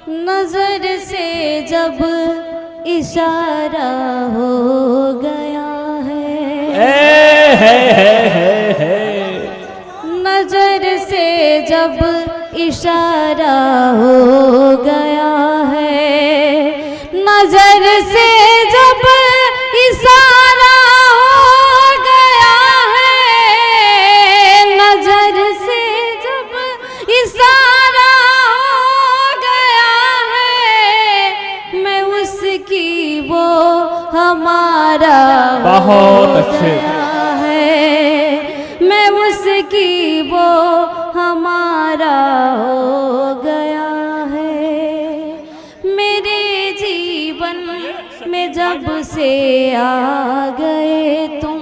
नजर से जब इशारा हो गया है, नजर से जब इशारा हो गया है, नजर से जब इशारा हो गया है, नजर से जब इशारा हो गया है, मैं उसकी वो हमारा बहुत अच्छे है, मैं उसकी वो हमारा हो गया है। मेरे जीवन में जब से आ गए तुम,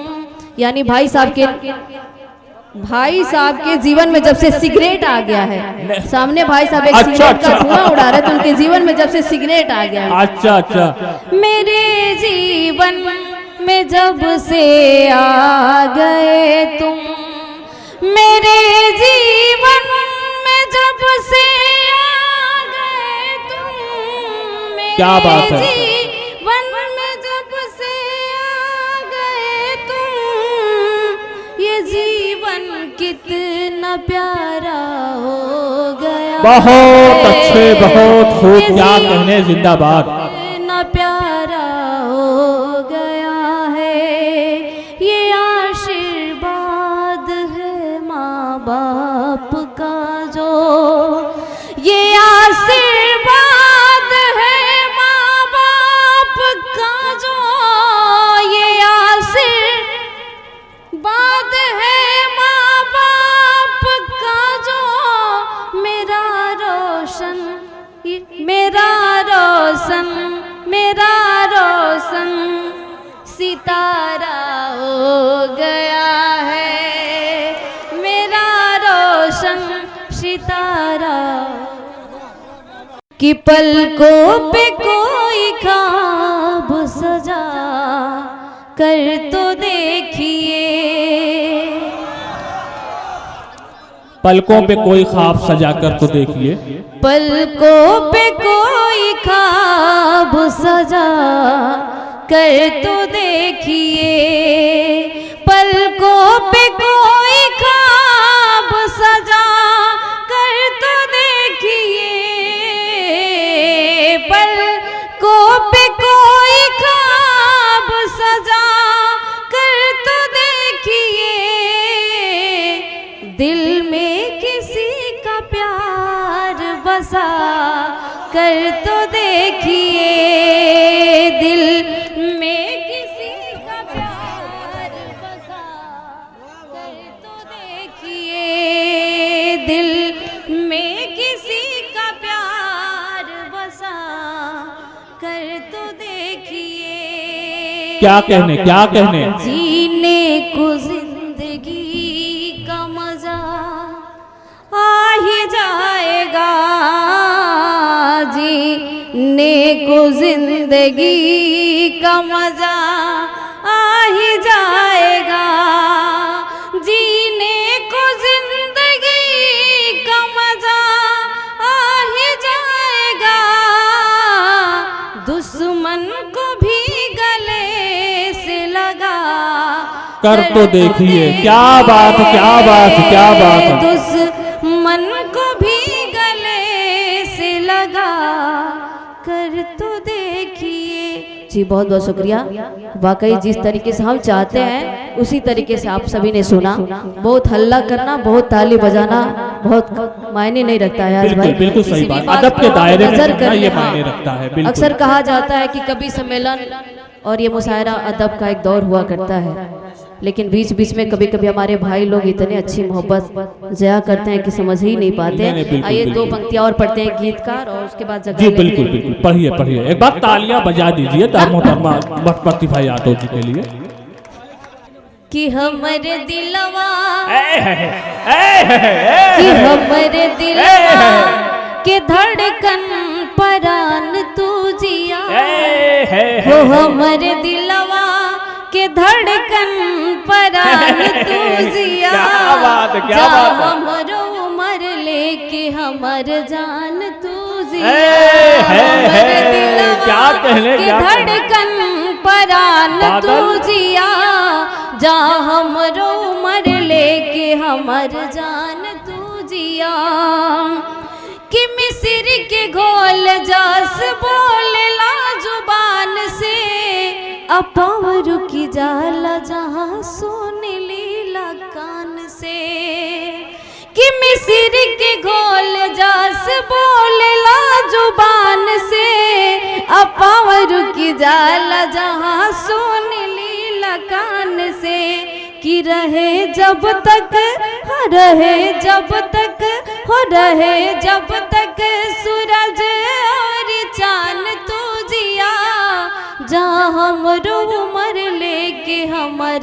यानी भाई साहब के जीवन में जब से सिगरेट आ गया है, सामने भाई साहब एक सिगरेट का धुआं उड़ा रहे थे, उनके जीवन में जब से सिगरेट आ गया है। अच्छा। मेरे जीवन में जब से आ गए तुम, मेरे जीवन में जब से आ गए तुम, क्या बात है, जीवन में जब से आ गए तुम, ये जीवन कितना प्यारा हो गया। बहुत अच्छे, बहुत खूब, क्या कहने, जिंदाबाद। कितना प्यारा हो गया है, ये आशीर्वाद है माँ बाप का जो, ये आशीर्वाद है माँ बाप का जो, ये आशीर्वाद है माँ बाप का जो, मेरा रोशन सितारा हो गया है, मेरा रोशन सितारा। कि पलकों पे कोई ख्वाब सजा कर तो देखिए, पलकों पे कोई ख्वाब सजा कर तो देखिए, पलकों पे कोई ख्वाब सजा कर तो देखिए, पलकों पे कोई ख्वाब सजा कर तो देखिए, पलकों पे कोई ख्वाब सजा कर तो देखिए, दिल में किसी का प्यार बसा कर तो देखिए, दिल में किसी का प्यार बसा कर तो देखिए, दिल में किसी का प्यार बसा कर तो देखिए। क्या कहने, क्या कहने। जीने को जिंदगी का मजा आ ही जाएगा, जीने को जिंदगी का मजा आ ही जाएगा, जीने को जिंदगी का मजा आ ही जाएगा, दुश्मन को भी गले से लगा कर तो देखिए। क्या बात, क्या बात, क्या बात। दुश्मन को भी गले से लगा कर तो देखिए। जी बहुत बहुत शुक्रिया। वाकई जिस तरीके से हम चाहते हैं उसी तरीके से आप सभी ने सुना। बहुत हल्ला करना, बहुत ताली बजाना बहुत मायने नहीं रखता है आज भाई। बिल्कुल सही बात, अदब के दायरे में ये मायने रखता है। अक्सर कहा जाता है कि कवि सम्मेलन और ये मुशायरा अदब का एक दौर हुआ करता है, लेकिन बीच बीच में कभी कभी हमारे भाई लोग इतने अच्छी मोहब्बत जया करते हैं कि समझ ही नहीं पाते। आइए दो पंक्तियां और पढ़ते हैं गीतकार और उसके बाद जी बिल्कुल बिल्कुल पढ़िए पढ़िए। एक बार तालियां बजा दीजिए मोहतरमा भट्ट भाई यादव जी के लिए। कि हमरे दिलवा कि हमरे दिलवा के धड़कन परान तू जिया हो, हमरे दिलवा के धड़कन परान तू जिया। जा हमरो उमर लेके हमर जान तू जिया। कहने कि क्या कहने? धड़कन परान तू बादल। जिया जा हमरो उमर लेके हमर जान तू जिया कि मिस्र के घोल जस बोलला जुबान से अपावर की जाला जहाँ सुन लीला कान से कि मिस्र के घोल जस बोलला जुबान से अपावर की जाला जहाँ सुन लीला कान से कि रहे जब तक रहे जब तक रहे जब तक सूरज और चांद तू जिया जा हमरो उमर लेके हमर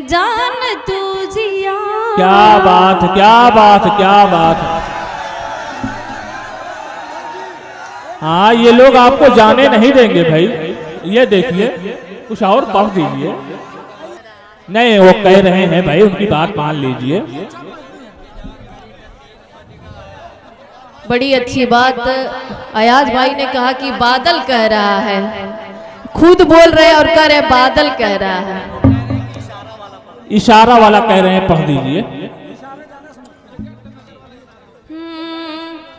जान तू जिया। क्या बात, क्या बात, क्या बात। हाँ, ये लोग आपको जाने नहीं देंगे भाई। ये देखिए, कुछ और पढ़ दीजिए। नहीं, वो कह रहे हैं भाई, उनकी बात मान लीजिए। बड़ी अच्छी बात अयाज भाई ने कहा कि बादल कह रहा है, खुद बोल रहे और कह रहे बादल कह रहा है। इशारा वाला कह रहे हैं, पढ़ दीजिए।